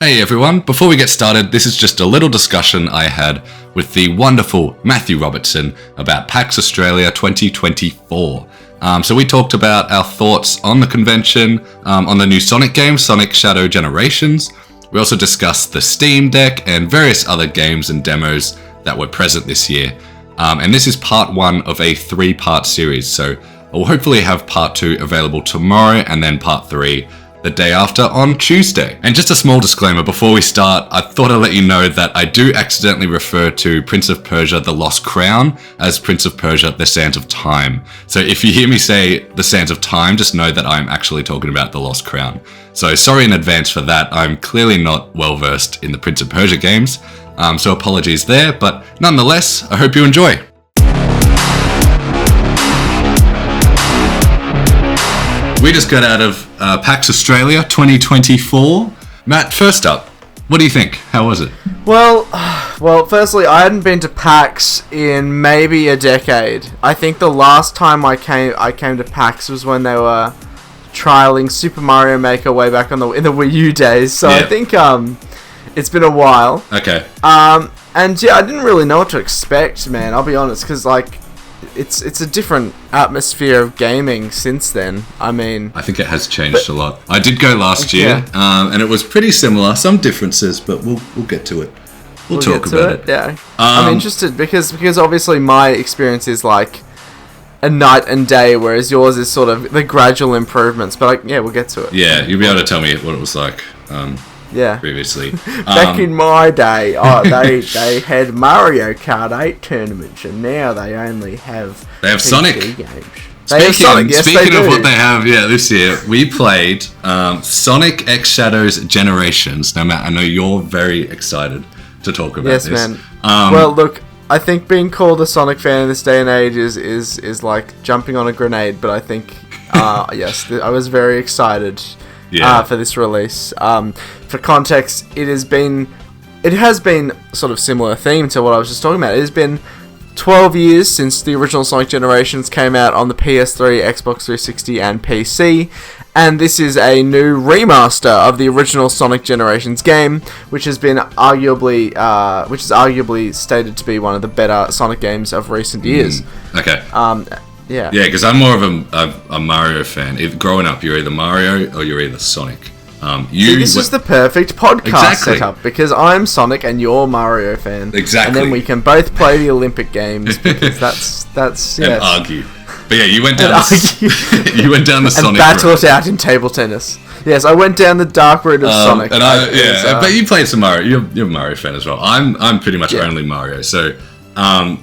Hey everyone, before we get started, this is just a little discussion I had with the wonderful Matthew Robertson about PAX Australia 2024. So we talked about our thoughts on the convention, on the new Sonic game, Sonic Shadow Generations. We also discussed the Steam Deck and various other games and demos that were present this year. And this is part one of a 3-part series, so we'll hopefully have part 2 available tomorrow and then part 3 the day after on Tuesday. And just a small disclaimer before we start, I thought I'd let you know that I do accidentally refer to Prince of Persia The Lost Crown as Prince of Persia The Sands of Time. So if you hear me say The Sands of Time, just know that I'm actually talking about The Lost Crown. So sorry in advance for that. I'm clearly not well versed in the Prince of Persia games, so apologies there, but nonetheless, I hope you enjoy. We just got out of PAX Australia 2024. Matt, first up, what do you think? How was it? Well, firstly, I hadn't been to PAX in maybe a decade. I think the last time I came to PAX was when they were trialing Super Mario Maker way back in the Wii U days. So yeah. I think it's been a while. Okay. And yeah, I didn't really know what to expect, man. I'll be honest, because it's a different atmosphere of gaming since then. I mean, I think it has changed a lot. I did go last year, and it was pretty similar. Some differences, but we'll get to it. We'll talk about it. Yeah, I'm interested because obviously my experience is like a night and day, whereas yours is sort of the gradual improvements. But we'll get to it. Yeah, you'll be able to tell me what it was like. Previously. Back in my day, they had Mario Kart 8 tournaments, and now they only have PC Sonic games. Speaking of what they have, this year, we played Sonic X Shadows Generations. Now, Matt, I know you're very excited to talk about this. Yes, man. Well, look, I think being called a Sonic fan in this day and age is like jumping on a grenade, but I think, yes, I was very excited for this release. For context, it has been sort of similar theme to what I was just talking about. It has been 12 years since the original Sonic Generations came out on the PS3, Xbox 360, and PC, and this is a new remaster of the original Sonic Generations game, which is arguably stated to be one of the better Sonic games of recent years. Okay. Yeah, because I'm more of a Mario fan. Growing up, you're either Mario or you're either Sonic. This is the perfect podcast setup because I'm Sonic and you're Mario fan. Exactly. And then we can both play the Olympic Games because that's and argue. But yeah, you went down the Sonic and battle route. It out in table tennis. Yes, I went down the dark route of Sonic. But you played some Mario. You're a Mario fan as well. I'm pretty much only Mario. So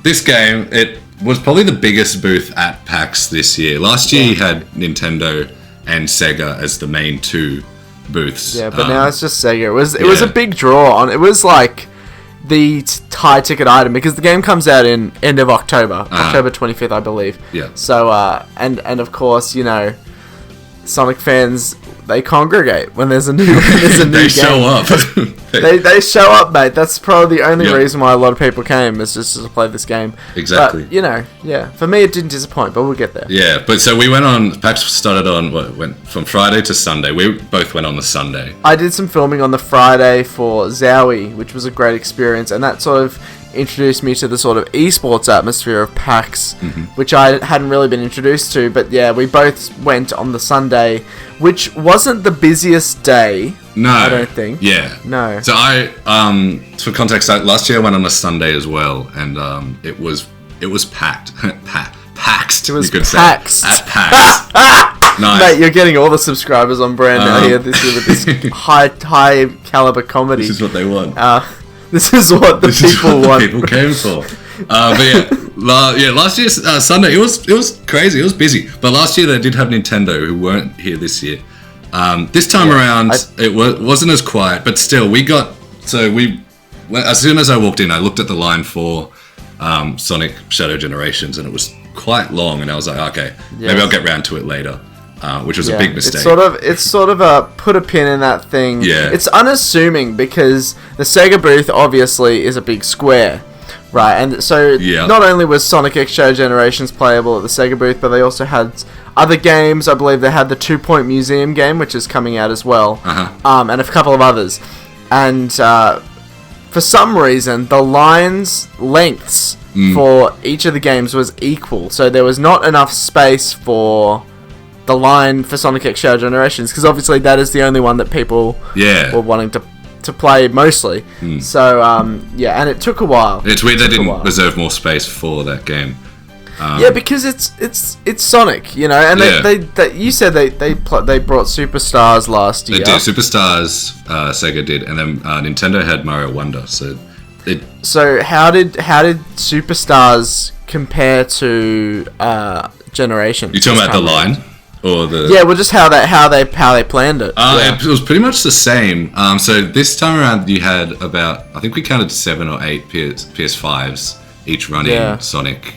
this game, it was probably the biggest booth at PAX this year. Last year you had Nintendo and Sega as the main two booths. Yeah, but now it's just Sega. It was a big draw. It was like the high ticket item because the game comes out in end of October, October 25th, I believe. Yeah. So and of course, Sonic fans, they congregate when there's a new game. They show up. they show up, mate. That's probably the only reason why a lot of people came is just to play this game. Exactly. But, for me it didn't disappoint, but we'll get there. Yeah, but so we went on, PAX started on, went from Friday to Sunday. We both went on the Sunday. I did some filming on the Friday for Zowie, which was a great experience, and that sort of introduced me to the sort of esports atmosphere of PAX, which I hadn't really been introduced to. But yeah, we both went on the Sunday, which wasn't the busiest day. No, I don't think. Yeah, no. So I, for context, last year I went on a Sunday as well, and it was packed, paxed. It was paxed at PAX. Nice. Mate, you're getting all the subscribers on brand now here. This high caliber comedy. This is what they want. This is what the people want. People came for. But last year's Sunday, it was crazy. It was busy. But last year they did have Nintendo, who weren't here this year. This time around, it wasn't as quiet, but still, as soon as I walked in, I looked at the line for Sonic Shadow Generations, and it was quite long, and I was like, okay, maybe I'll get round to it later. Which was a big mistake. It's sort of a put a pin in that thing. Yeah. It's unassuming because the Sega booth obviously is a big square, right? And so not only was Sonic X Shadow Generations playable at the Sega booth, but they also had other games. I believe they had the 2 Point Museum game, which is coming out as well, and a couple of others. and for some reason the lengths for each of the games was equal, so there was not enough space for the line for Sonic X Shadow Generations, because obviously that is the only one that people were wanting to play mostly. So and it took a while. It's weird they didn't reserve more space for that game. Because it's Sonic, you know, and they you said they brought Superstars last year. They did. Superstars, Sega did, and then Nintendo had Mario Wonder. So how did Superstars compare to Generations? You talking about the line? Or the just how they planned it. It was pretty much the same. So this time around, you had about, I think we counted 7 or 8 PS5s each running Sonic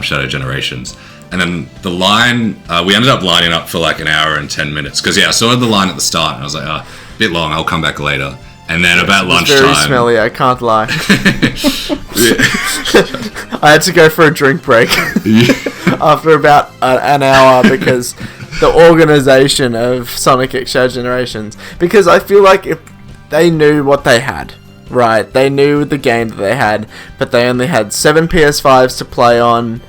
Shadow Generations, and then the line we ended up lining up for like an hour and 10 minutes because I saw the line at the start and I was like, a bit long. I'll come back later. And then about lunchtime, very smelly. I can't lie. I had to go for a drink break after about an hour because the organization of Sonic X Shadow Generations. Because I feel like if they knew what they had, right? They knew the game that they had, but they only had 7 PS5s to play on,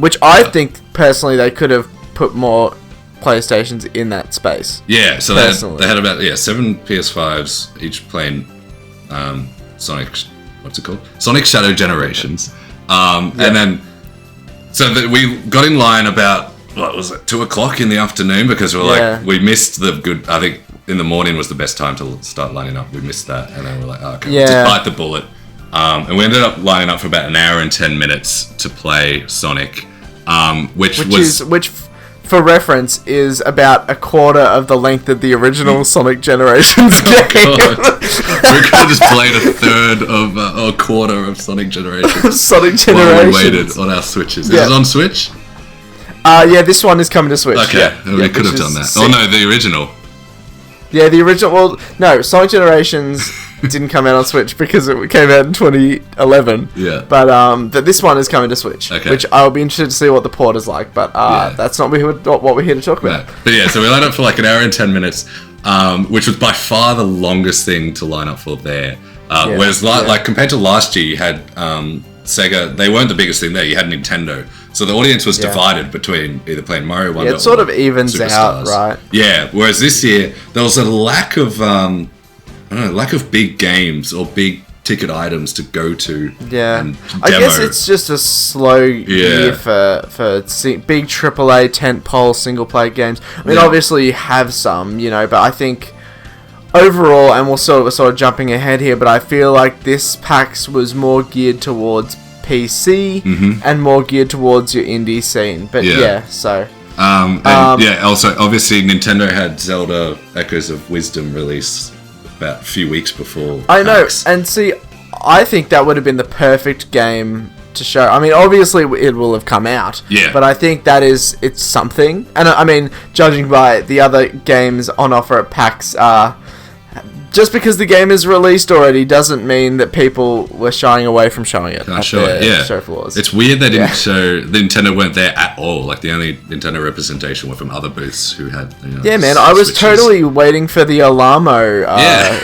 which I think personally they could have put more PlayStations in that space. Yeah, so they had about 7 PS5s each playing Sonic. What's it called? Sonic Shadow Generations. And then we got in line about 2:00 in the afternoon because we missed the good. I think in the morning was the best time to start lining up. We missed that, and then we're like, okay, we'll just bite the bullet. And we ended up lining up for about an hour and 10 minutes to play Sonic, which for reference, is about a quarter of the length of the original Sonic Generations game. God. We could have just played a third of a quarter of Sonic Generations. Sonic Generations. While we waited on our Switches. Is it on Switch? This one is coming to Switch. Okay, we could have done that. Oh no, the original. Yeah, the original. Well, no, Sonic Generations didn't come out on Switch because it came out in 2011. Yeah. But this one is coming to Switch, which I'll be interested to see what the port is like. But that's not what we're here to talk about. No. But so we lined up for like an hour and 10 minutes, which was by far the longest thing to line up for there. Whereas like compared to last year, you had Sega. They weren't the biggest thing there. You had Nintendo. So the audience was divided between either playing Mario Wonder or it sort of evens Superstars. out, right? Yeah, whereas this year, there was a lack of, lack of big games or big ticket items to go to. Yeah. And I guess it's just a slow year for big AAA tentpole single-player games. I mean, obviously you have some, but I think overall, and we're sort of jumping ahead here, but I feel like this PAX was more geared towards PC and more geared towards your indie scene. But also obviously Nintendo had Zelda Echoes of Wisdom release about a few weeks before I know, PAX. and see, I think that would have been the perfect game to show. I mean, obviously it will have come out, but I think it's something. And I mean, judging by the other games on offer at PAX, just because the game is released already doesn't mean that people were shying away from showing it. Show floors. It's weird they didn't show. The Nintendo weren't there at all. Like the only Nintendo representation were from other booths who had. Yeah, man. I was totally waiting for the Alamo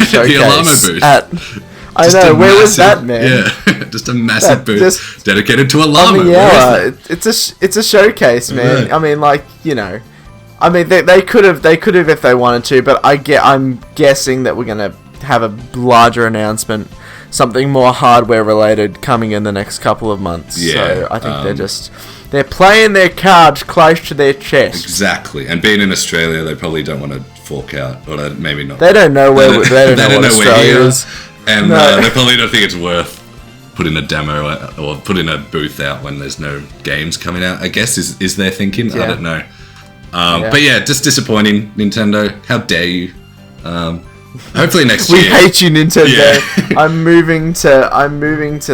showcase. The Alamo booth. I know. Where was that, man? Yeah, just a massive booth dedicated to Alamo. It's a showcase, man. Yeah. I mean, I mean, they could have if they wanted to, but I'm guessing that we're gonna have a larger announcement, something more hardware related, coming in the next couple of months. Yeah, so I think they're playing their cards close to their chest. Exactly, and being in Australia, they probably don't want to fork out, or maybe not. They don't know where they don't know what Australia is, and they probably don't think it's worth putting a demo or putting a booth out when there's no games coming out. I guess is their thinking. Yeah. I don't know. But just disappointing, Nintendo. How dare you? Hopefully next year. We hate you, Nintendo. Yeah. I'm moving to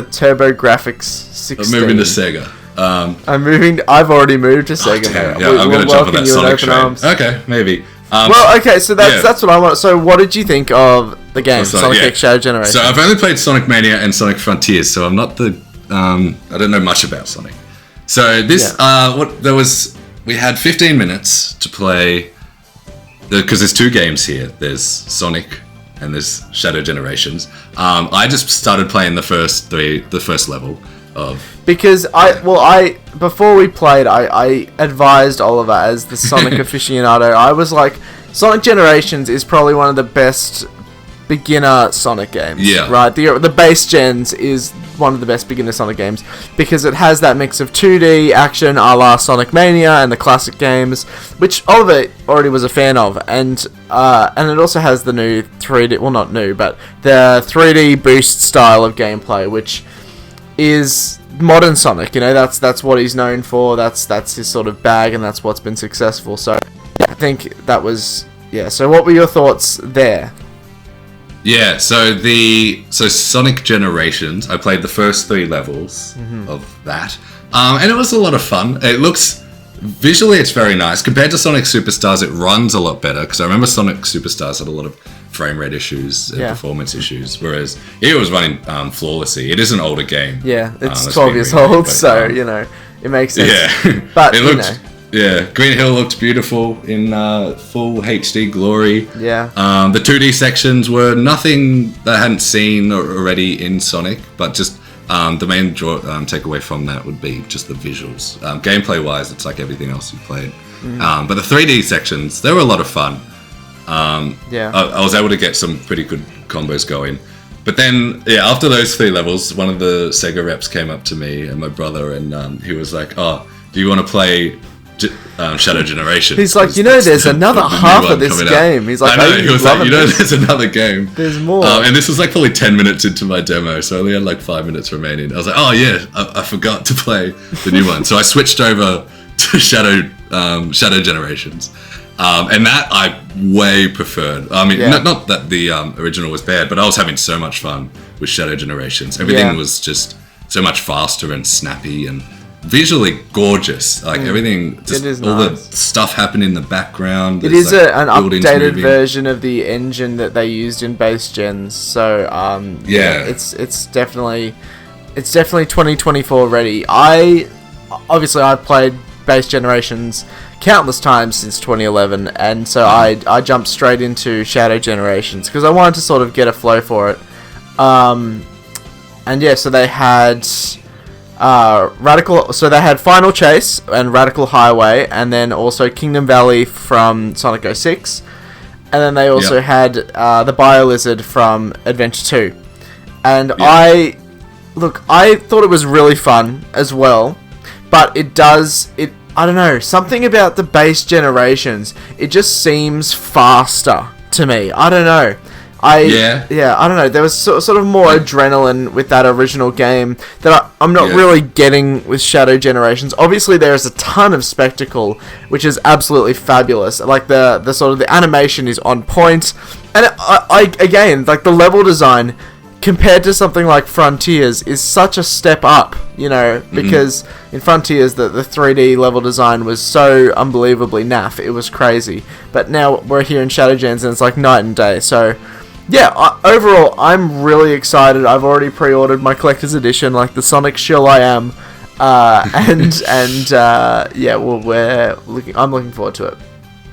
TurboGrafx 16. I'm moving to Sega. I've already moved to Sega. Yeah, I'm going to jump on that Sonic train. Okay, maybe. So that's what I want. So what did you think of the game, Sonic X Shadow Generation? So I've only played Sonic Mania and Sonic Frontiers, so I'm not I don't know much about Sonic. So this, we had 15 minutes to play, because there's 2 games here. There's Sonic and there's Shadow Generations. I just started playing the first level of... Because before we played, I advised Oliver as the Sonic aficionado. I was like, Sonic Generations is probably one of the best beginner Sonic games. Yeah. Right? The base gens is one of the best beginner Sonic games because it has that mix of 2D action a la Sonic Mania and the classic games, which Oliver already was a fan of, and it also has the new 3D, well, not new, but the 3D boost style of gameplay, which is modern Sonic. You know, that's what he's known for. That's his sort of bag, and that's what's been successful. So I think that was, yeah. So what were your thoughts there? Yeah, so Sonic Generations, I played the first 3 levels of that, and it was a lot of fun. It looks, visually it's very nice. Compared to Sonic Superstars, it runs a lot better, because I remember Sonic Superstars had a lot of frame rate issues and performance issues, whereas it was running flawlessly. It is an older game. Yeah, it's 12 years old, so, you know, it makes sense. Yeah, but, it looked... Yeah, Green Hill looked beautiful in full HD glory. Yeah. The 2D sections were nothing that I hadn't seen already in Sonic, but just the main takeaway from that would be just the visuals. Gameplay-wise, it's like everything else you played. But the 3D sections, they were a lot of fun. I was able to get some pretty good combos going. But then, after those 3 levels, one of the Sega reps came up to me and my brother, and he was like, "Oh, do you want to play Shadow Generation?" He's like, there's another half of this game. He's like, I know. He was like, there's another game. There's more. And this was like probably 10 minutes into my demo, so I only had like 5 minutes remaining. I was like, oh yeah, I forgot to play the new one, so I switched over to Shadow Generations, and that I way preferred. I mean, not that the original was bad, but I was having so much fun with Shadow Generations. Everything was just so much faster and snappy and visually gorgeous, like everything, just all nice. The stuff happening in the background. It is like an updated version of the engine that they used in base gens. So it's definitely 2024 ready. I played base generations countless times since 2011, and so I jumped straight into Shadow Generations because I wanted to sort of get a flow for it. So they had they had Final Chase and Radical Highway, and then also Kingdom Valley from Sonic 06, and then they also had the BioLizard from Adventure 2. And I thought it was really fun as well, but I don't know, something about the base generations, it just seems faster to me. I don't know. I don't know. There was sort of more adrenaline with that original game that I'm not really getting with Shadow Generations. Obviously, there is a ton of spectacle, which is absolutely fabulous. Like the sort of the animation is on point, and again, like the level design compared to something like Frontiers is such a step up. Because in Frontiers the 3D level design was so unbelievably naff. It was crazy. But now we're here in Shadow Gens and it's like night and day. So. Yeah, overall, I'm really excited. I've already pre-ordered my collector's edition, like the Sonic shill I am, I'm looking forward to it.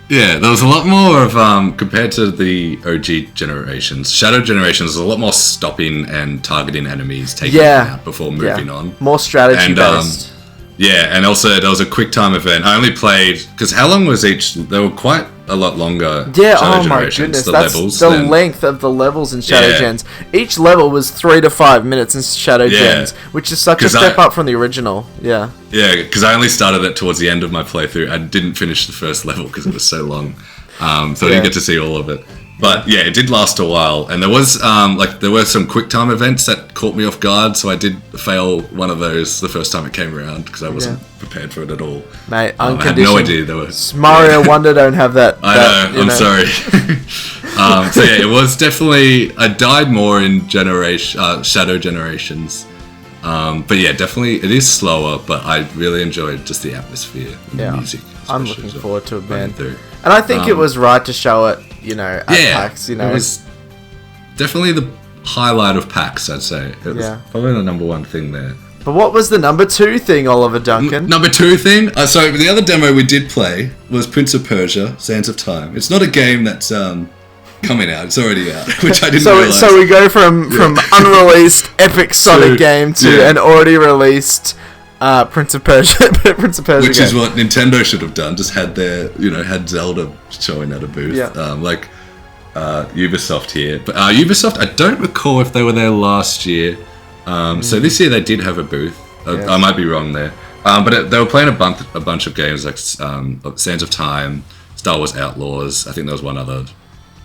Yeah, there was a lot more of compared to the OG generations. Shadow Generations was a lot more stopping and targeting enemies, taking them out before moving on. More strategy based. And also there was a quick time event. I only played because how long was each? They were quite a lot longer. Yeah, oh my goodness, that's the length of the levels in Shadow Gens. Each level was 3 to 5 minutes in Shadow Gens, which is such a step up from the original. Yeah, because I only started it towards the end of my playthrough. I didn't finish the first level because it was so long, so I didn't get to see all of it. But it did last a while, and there was there were some quick time events that caught me off guard, so I did fail one of those the first time it came around because I wasn't prepared for it at all. Mate, I had no idea there were. Mario Wonder don't have that. I know. I'm sorry. It was definitely. I died more in Shadow Generations. But definitely it is slower, but I really enjoyed just the atmosphere and the music. I'm looking forward to it, man. And I think it was right to show it, at PAX, It was definitely the highlight of PAX, I'd say. It was probably the number one thing there. But what was the number 2 thing, Oliver Duncan? Number 2 thing? So the other demo we did play was Prince of Persia, Sands of Time. It's not a game that's coming out. It's already out, which I didn't realize. So we go from unreleased epic Sonic game to an already released Prince of Persia which game. is what Nintendo should have done. Just had had Zelda showing at a booth. Ubisoft here, but Ubisoft, I don't recall if they were there last year. So this year they did have a booth. I might be wrong there, but they were playing a bunch of games like Sands of Time, Star Wars Outlaws. I think there was one other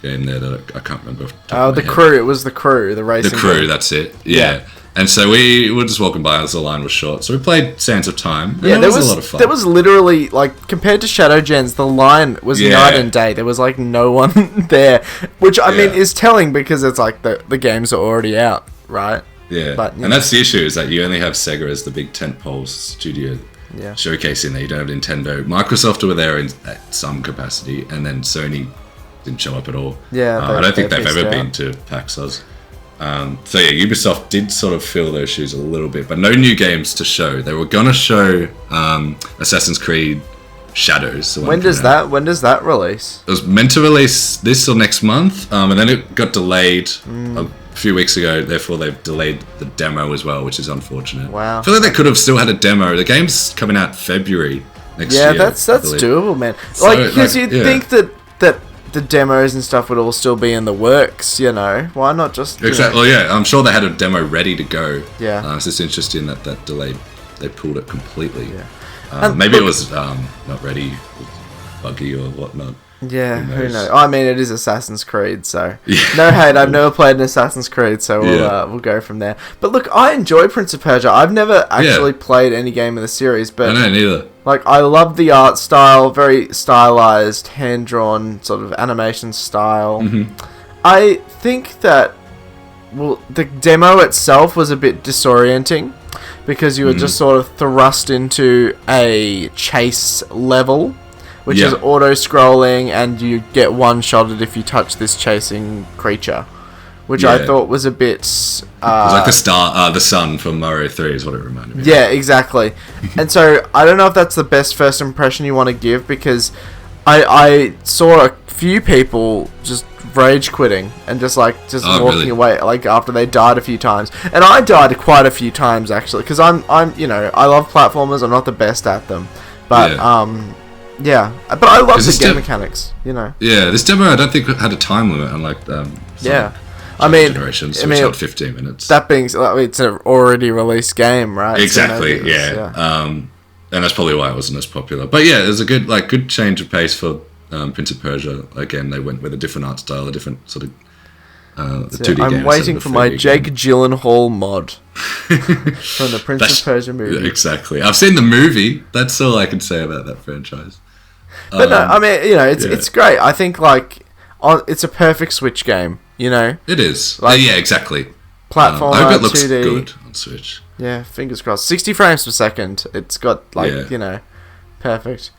game there that I can't remember. The Crew. It was the Crew, the racing. The Crew. game. That's it. Yeah. And so we were just walking by as the line was short. So we played Sands of Time. And there was a lot of fun. There was literally, like, compared to Shadow Gens, the line was night and day. There was, like, no one there. Which, I mean, is telling because it's like the games are already out, right? Yeah. And that's the issue, is that you only have Sega as the big tentpole studio showcase in there. You don't have Nintendo. Microsoft were there at some capacity, and then Sony didn't show up at all. Yeah. I don't think they've ever been to PAX Aus. Ubisoft did sort of fill those shoes a little bit, but no new games to show. They were gonna show Assassin's Creed Shadows. When does that release? It was meant to release this or next month, and then it got delayed a few weeks ago. Therefore, they've delayed the demo as well, which is unfortunate. Wow. I feel like they could have still had a demo. The game's coming out February next year. Yeah, that's doable, man. Because you'd think that the demos and stuff would all still be in the works, Why not just... Exactly, yeah. I'm sure they had a demo ready to go. Yeah. It's just interesting that delayed. They pulled it completely. Yeah. Maybe it was not ready, buggy or whatnot. Yeah, who knows? I mean, it is Assassin's Creed, so... No hate, I've never played an Assassin's Creed, so we'll go from there. But look, I enjoy Prince of Persia. I've never actually played any game in the series, but... I know, neither. Like, I love the art style, very stylized, hand-drawn sort of animation style. Mm-hmm. I think that, the demo itself was a bit disorienting, because you were just sort of thrust into a chase level, which is auto-scrolling, and you get one-shotted if you touch this chasing creature, which I thought was a bit... it was like the sun from Mario 3 is what it reminded me of. Yeah, exactly. And so, I don't know if that's the best first impression you want to give, because I saw a few people just rage quitting and just walking away, like, after they died a few times. And I died quite a few times, actually, because I love platformers. I'm not the best at them. But, but I love the game mechanics, Yeah, this demo I don't think had a time limit, unlike Generations, which had 15 minutes. That being, it's an already released game, right? Exactly, so and that's probably why it wasn't as popular. But yeah, there's a good change of pace for Prince of Persia. Again, they went with a different art style, a different sort of 2D game. I'm waiting for my Jake Gyllenhaal mod from the Prince of Persia movie. Yeah, exactly. I've seen the movie. That's all I can say about that franchise. But no, I mean, it's great. I think it's a perfect Switch game. It is. Yeah, exactly. Platformer, I hope it looks 2D. good on Switch. Yeah, fingers crossed. 60 frames per second. It's got perfect.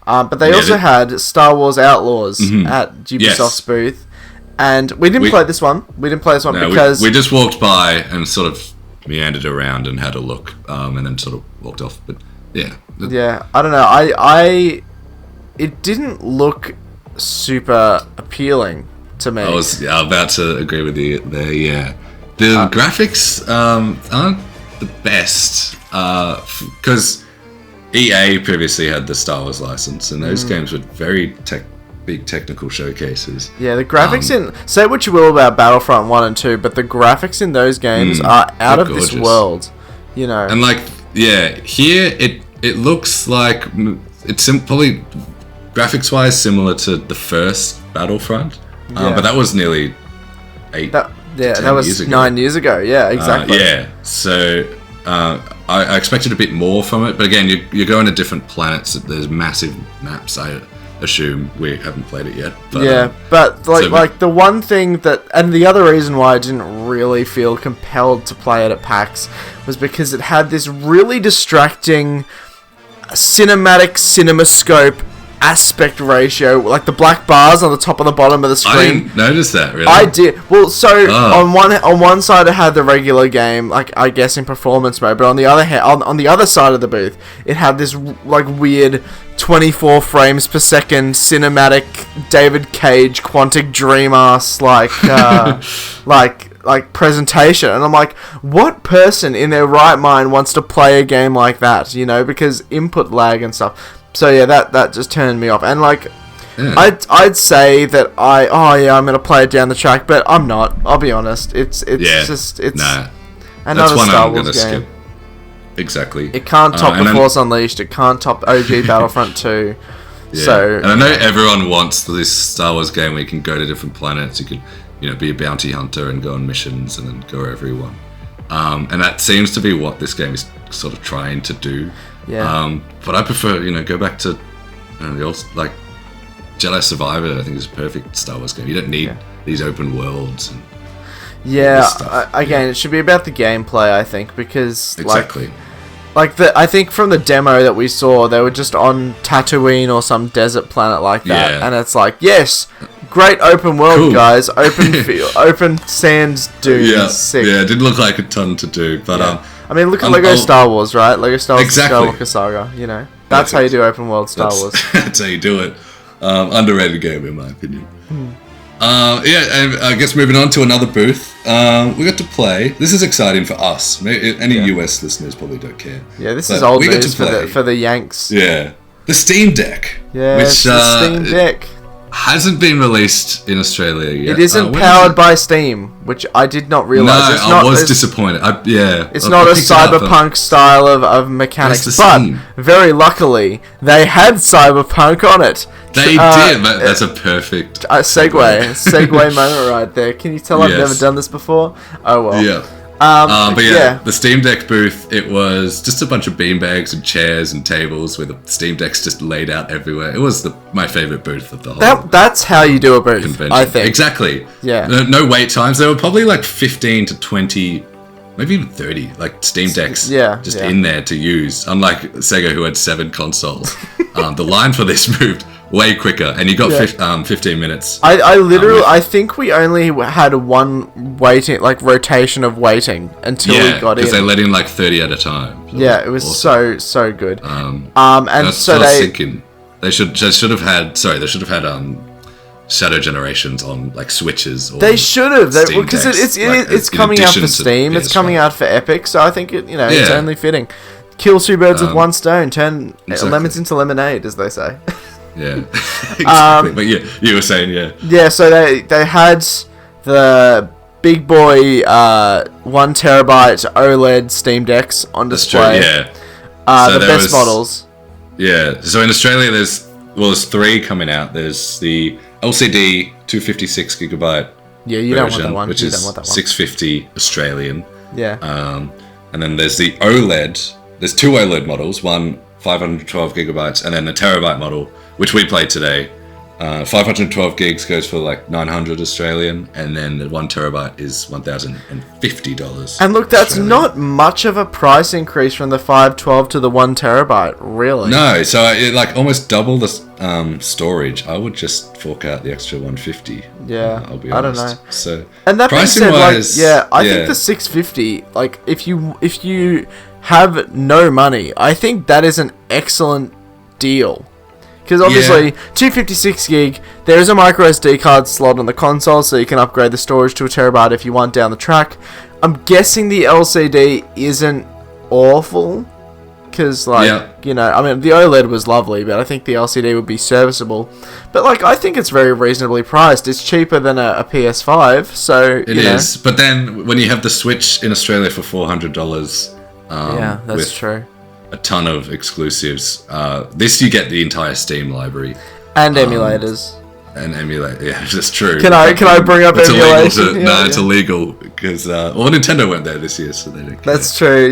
But they also had Star Wars Outlaws at Ubisoft's booth, and we didn't play this one. Because we just walked by and sort of meandered around and had a look, and then sort of walked off. But yeah, I don't know. It didn't look super appealing to me. I was about to agree with you there. Yeah, the graphics aren't the best because EA previously had the Star Wars license, and those games were very big technical showcases. Yeah, the graphics say what you will about Battlefront 1 and 2, but the graphics in those games are out of this world. And here it looks like it's probably graphics wise similar to the first Battlefront. But that was nearly 8 that was years ago. 9 years ago. Yeah, exactly. So I expected a bit more from it, but again, you're going to different planets. There's massive maps. I assume we haven't played it yet. But, but the one thing and the other reason why I didn't really feel compelled to play it at PAX was because it had this really distracting CinemaScope aspect ratio, like the black bars on the top and the bottom of the screen. I didn't notice that, really. I did. Well, so on one side it had the regular game, like I guess in performance mode, but on the other hand, on the other side of the booth, it had this like weird 24 frames per second cinematic David Cage Quantic Dream ass like presentation, and I'm like, what person in their right mind wants to play a game like that? You know, because input lag and stuff. So yeah, that just turned me off. And like, I'd say that I'm gonna play it down the track, but I'm not. I'll be honest. It's another Star Wars game. Skip. Exactly. It can't top The Force Unleashed. It can't top OG Battlefront 2. Yeah. So, and I know everyone wants this Star Wars game where you can go to different planets. You can, be a bounty hunter and go on missions and then go wherever you want. And that seems to be what this game is sort of trying to do. Yeah. But I prefer, go back to the old, like Jedi Survivor. I think is a perfect Star Wars game. You don't need these open worlds. And again, it should be about the gameplay. I think because exactly. I think from the demo that we saw, they were just on Tatooine or some desert planet like that, and it's like, yes, great open world, guys, open field, open sands dunes. Yeah, sick. Yeah, it didn't look like a ton to do, but I mean, look at Lego Star Wars, right? Lego Star Wars, exactly. Skywalker Saga. That's how you do open world Star Wars. That's how you do it. Underrated game, in my opinion. And I guess moving on to another booth, we got to play. This is exciting for us. Any US listeners probably don't care. Yeah, this is old news for the Yanks. Yeah, the Steam Deck. Yeah, which, the Steam Deck hasn't been released in Australia yet. It isn't powered by Steam, which I did not realize. No, I was disappointed. It's not a cyberpunk style of mechanics, but very luckily they had cyberpunk on it. They did, but that's a perfect segue moment right there. Can you tell I've never done this before? Oh well. Yeah. The Steam Deck booth, it was just a bunch of beanbags and chairs and tables with the Steam Decks just laid out everywhere. It was my favorite booth of the whole That's how you do a booth, convention. I think. Exactly. Yeah. No wait times. There were probably like 15 to 20, maybe even 30, like Steam Decks in there to use. Unlike Sega, who had 7 consoles. The line for this moved way quicker, and you got 15 minutes. I think we only had one rotation of waiting until we got in. Because they let in like 30 at a time. So it was awesome. so good. And so they should have had Shadow Generations on like Switches. Or they should have, because it's coming out for Steam. It's coming out for Epic, so I think it's only fitting. Kill 2 birds with one stone. Turn lemons into lemonade, as they say. Yeah, exactly. But you were saying, Yeah, so they had the big boy 1 terabyte OLED Steam Decks on display. That's true, yeah. The best models. Yeah, so in Australia there's 3 coming out. There's the LCD 256GB version, which is 650 Australian. Yeah. And then there's the OLED. There's 2 OLED models, one 512GB and then the terabyte model, which we played today. 512 gigs goes for like 900 Australian, and then the 1 terabyte is $1,050. And look, that's not much of a price increase from the 512 to the 1 terabyte, really. No, so it like almost double the storage. I would just fork out the extra 150. Yeah, I'll be honest. I don't know. So, and that being said, I think the 650, like if you have no money, I think that is an excellent deal. Because obviously, 256 gig, there is a micro SD card slot on the console, so you can upgrade the storage to a terabyte if you want down the track. I'm guessing the LCD isn't awful, because I mean, the OLED was lovely, but I think the LCD would be serviceable. But I think it's very reasonably priced. It's cheaper than a PS5, so it is. But then when you have the Switch in Australia for $400, that's true. A ton of exclusives. This you get the entire Steam library and emulators. Yeah, that's true. Can I bring up emulation? It's illegal because Nintendo went there this year, so they didn't care.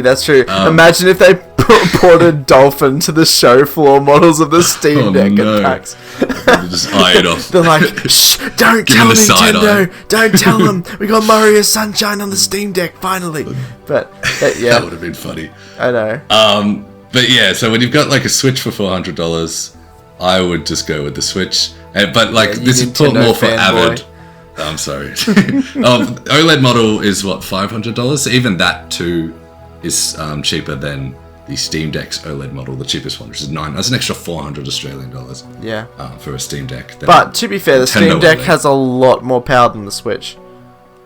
That's true. Imagine if they ported Dolphin to the show floor models of the Steam Deck at PAX. Just eye it off. They're like, shh, don't tell Nintendo. Don't tell them. We got Mario Sunshine on the Steam Deck finally. But that would have been funny. I know. But yeah, so when you've got like a Switch for $400, I would just go with the Switch. But this is more for Avid. I'm sorry. OLED model is what, $500? So even that too is cheaper than the Steam Deck's OLED model, the cheapest one, which is that's an extra 400 Australian dollars. Yeah. For a Steam Deck. But to be fair, the Steam Deck has a lot more power than the Switch.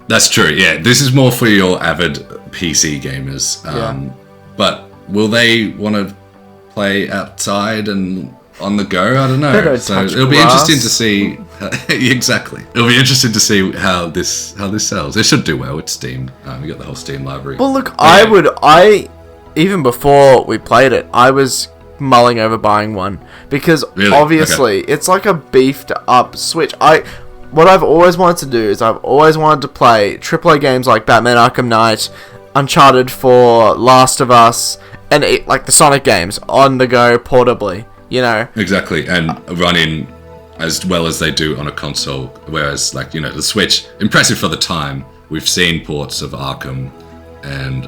That's true. Yeah, this is more for your avid PC gamers. But will they want to play outside and on the go? I don't know. They don't so touch it'll be grass. interesting to see. Exactly. It'll be interesting to see how this sells. It should do well with Steam. We got the whole Steam library. Well, look, even before we played it, I was mulling over buying one because obviously it's like a beefed up Switch. What I've always wanted to do is I've always wanted to play AAA games like Batman Arkham Knight, Uncharted 4, Last of Us, and like the Sonic games on the go portably. You know. Exactly, and running as well as they do on a console. Whereas, like, you know, the Switch, impressive for the time. We've seen ports of Arkham and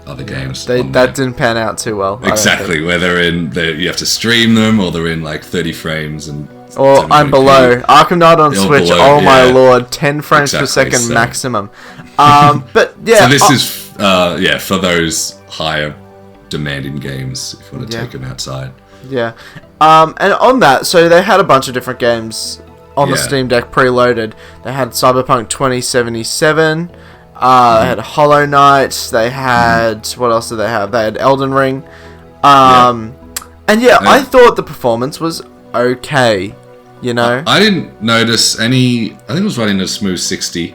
other games. That didn't pan out too well. Exactly, where you have to stream them, or they're in like 30 frames and. Or I'm below. Arkham Knight on Switch. Below, my lord, 10 frames per second maximum. But yeah. So this is for those higher demanding games if you want to take them outside. Yeah. And on that, so they had a bunch of different games on the Steam Deck preloaded. They had Cyberpunk 2077. They had Hollow Knight. They had... What else did they have? They had Elden Ring. And I thought the performance was okay. You know? I didn't notice any... I think it was running at a smooth 60.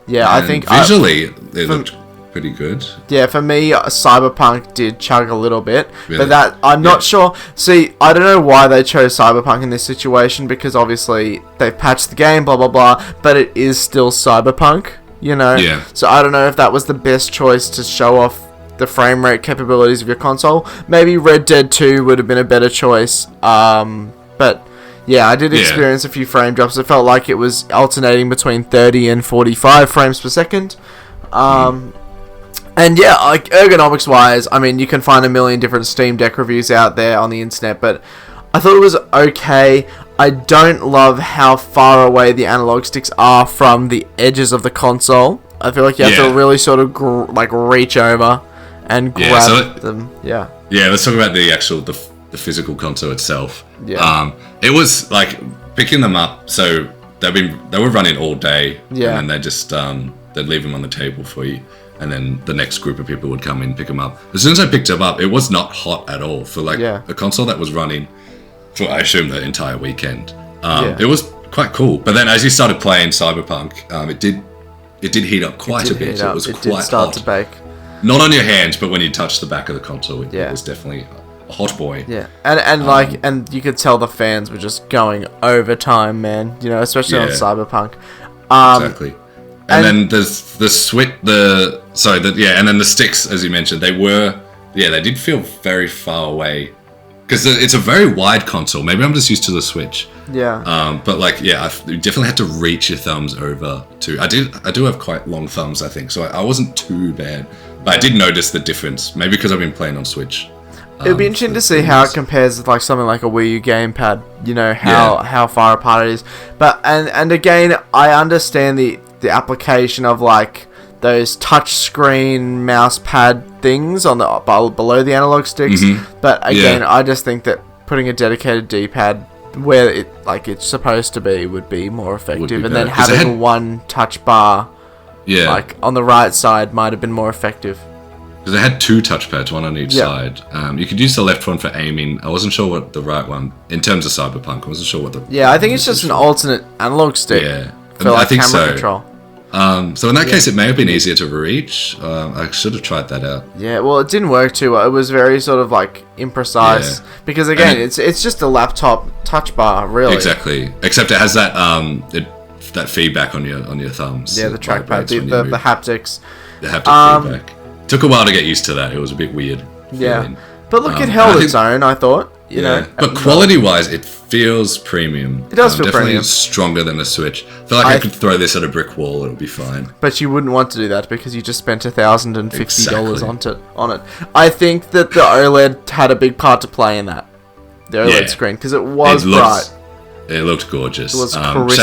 Yeah, I think... Visually, it looked pretty good. Yeah, for me, Cyberpunk did chug a little bit. Really? But that... I'm not sure... See, I don't know why they chose Cyberpunk in this situation, because obviously they've patched the game, blah, blah, blah, but it is still Cyberpunk, you know? Yeah. So I don't know if that was the best choice to show off the frame rate capabilities of your console. Maybe Red Dead 2 would have been a better choice. But... Yeah, I did experience a few frame drops. It felt like it was alternating between 30 and 45 frames per second. And yeah, like ergonomics-wise, I mean, you can find a million different Steam Deck reviews out there on the internet, but I thought it was okay. I don't love how far away the analog sticks are from the edges of the console. I feel like you have to really sort of reach over and grab them. Yeah. Yeah, let's talk about the actual the physical console itself. Yeah. It was like picking them up. So they were running all day. Yeah. And then they just they'd leave them on the table for you, and then the next group of people would come in and pick them up. As soon as I picked them up, it was not hot at all for a console that was running for, I assume, the entire weekend. It was quite cool. But then as you started playing Cyberpunk, it did heat up quite a bit. So it was quite did start hot. To bake. Not on your hands, but when you touched the back of the console, it was definitely a hot boy. Yeah, and you could tell the fans were just going overtime, man. You know, especially on Cyberpunk. Exactly. And then there's the switch, and then the sticks, as you mentioned, they did feel very far away. Because it's a very wide console. Maybe I'm just used to the Switch. Yeah. But you definitely had to reach your thumbs over to... I do have quite long thumbs, I think, so I wasn't too bad. But I did notice the difference. Maybe because I've been playing on Switch. It would be interesting to see how it compares with something like a Wii U gamepad. You know, how far apart it is. But and again, I understand the application of those touchscreen mouse pad things on the below the analog sticks. Mm-hmm. But again, I just think that putting a dedicated D-pad where it's supposed to be would be more effective, and then having one touch bar, on the right side might have been more effective. Because they had two touchpads, one on each side. You could use the left one for aiming. I wasn't sure what the right one, in terms of Cyberpunk, I wasn't sure what the... Yeah, I think it's just an alternate analog stick for I think camera control. So in that case, it may have been easier to reach. I should have tried that out. Yeah, well, it didn't work too well. It was very sort of imprecise. Yeah. Because again, it's just a laptop touch bar, really. Exactly. Except it has that that feedback on your thumbs. Yeah, the trackpad, the haptics. The haptic feedback. Took a while to get used to that. It was a bit weird. Yeah. But look, it held its own, I thought. You know. But quality-wise, it feels premium. It does feel definitely premium. Stronger than the Switch. I feel like I could throw this at a brick wall, it'll be fine. But you wouldn't want to do that because you just spent $1,050 on it. I think that the OLED had a big part to play in that. The OLED screen, because it was bright. It looked gorgeous. It was crisp.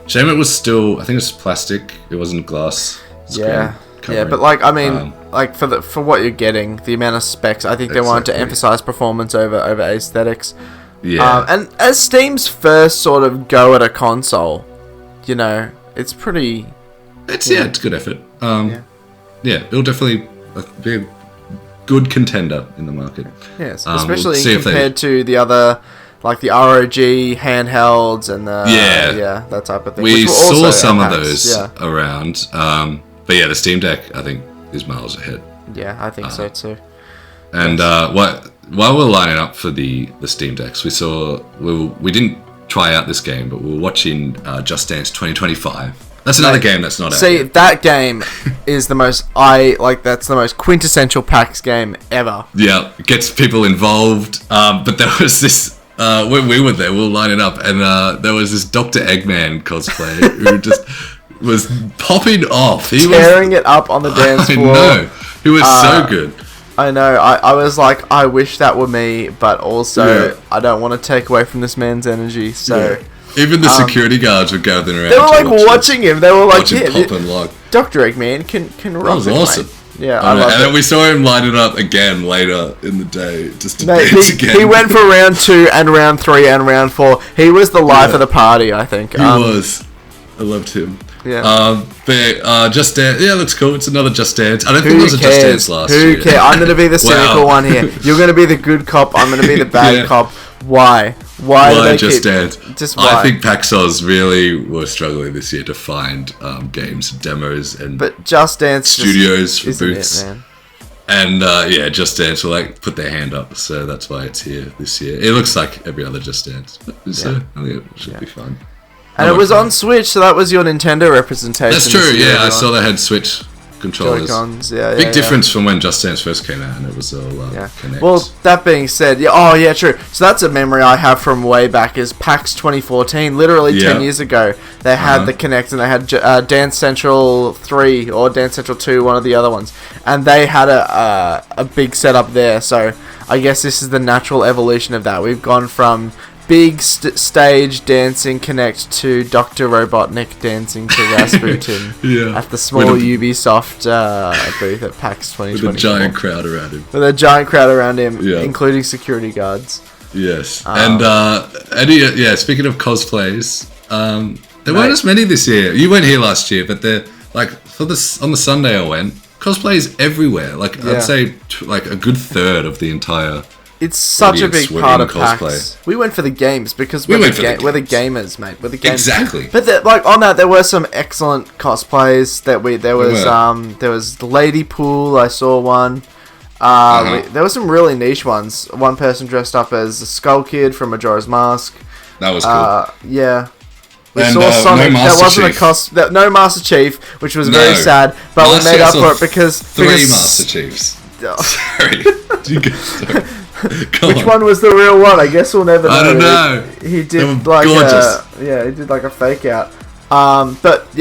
Shame it was still, I think it was plastic. It wasn't glass screen. Yeah. covering. Yeah, but like I mean, like for what you're getting, the amount of specs, I think they wanted to emphasize performance over aesthetics. Yeah. And as Steam's first sort of go at a console, you know, it's pretty. It's good effort. It'll definitely be a good contender in the market. Yes, especially compared to the other, like the ROG handhelds and that type of thing. We saw some of those around, but yeah, the Steam Deck I think is miles ahead. Yeah, I think so too. And while we're lining up for the Steam Decks, we didn't try out this game, but we were watching Just Dance 2025. That's another game that's not out yet. That game is the most that's the most quintessential PAX game ever. Yeah, it gets people involved. But there was this when we were there, we were lining up, and there was this Dr. Eggman cosplay who just was popping off. He tearing it up on the dance floor. I know. He was so good. I know. I was like, I wish that were me, but also I don't want to take away from this man's energy. So even the security guards were gathering around. They were like watching him. They were like, Dr. Eggman can rock. That was awesome. Mate. Yeah, I loved it. Then we saw him line it up again later in the day just to dance again. He went for round 2 and round 3 and round 4. He was the life of the party, I think. He was. I loved him. Yeah. But Just Dance, looks cool. It's another Just Dance. I don't think there was a Just Dance last year. Who cares? I'm going to be the cynical one here. You're going to be the good cop. I'm going to be the bad cop. Why? Why do they Just Dance? Just why? I think PAX Aus really were struggling this year to find games, demos, and but Just Dance studios for booths. It, man. And Just Dance will put their hand up, so that's why it's here this year. It looks like every other Just Dance, so I think it should be fun. And it was on Switch, so that was your Nintendo representation. That's true. Yeah, I saw they had Switch controllers. Joy-Cons, Big difference from when Just Dance first came out, and it was all Kinect. Well, that being said, true. So that's a memory I have from way back. Is PAX 2014, literally 10 years ago. They had the Kinect, and they had Dance Central 3 or Dance Central 2, one of the other ones, and they had a big setup there. So I guess this is the natural evolution of that. We've gone from big stage dancing Kinect to Dr. Robotnik dancing to Rasputin at the small Ubisoft booth at PAX 2024. With a giant crowd around him. Including security guards. Yes. And speaking of cosplays, there weren't as many this year. You weren't here last year, but they're on the Sunday I went, cosplays everywhere. I'd say a good third of the entire. It's such a big part of PAX. We went for the games because we're the gamers, mate. We're the gamers. Exactly. But on that, there were some excellent cosplays. There was Lady Pool. I saw one. There were some really niche ones. One person dressed up as a Skull Kid from Majora's Mask. That was cool. Yeah. We saw Sonic. That wasn't no Master Chief, which was very sad. But we made up for it because 3 Master Chiefs. Sorry. Which one was the real one? I guess we'll never know. I don't know. He did he did like a fake out. But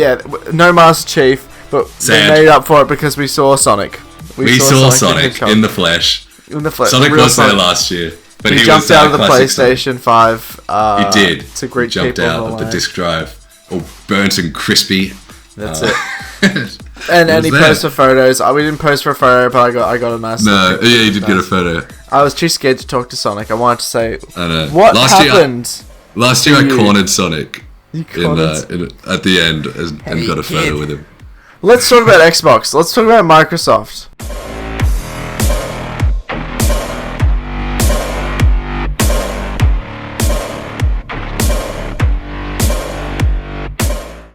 no Master Chief, but we made up for it because we saw Sonic. We saw Sonic in the flesh. Sonic was there last year, but he jumped out of the PlayStation 5. He did. To greet jumped people out of the disc drive, all burnt and crispy. That's it. And he posted photos. We didn't post for a photo, but I got a nice. No, you did get a photo. I was too scared to talk to Sonic. I wanted to say, I know. What happened? Last year I cornered Sonic at the end and got a photo with him. Let's talk about Xbox. Let's talk about Microsoft.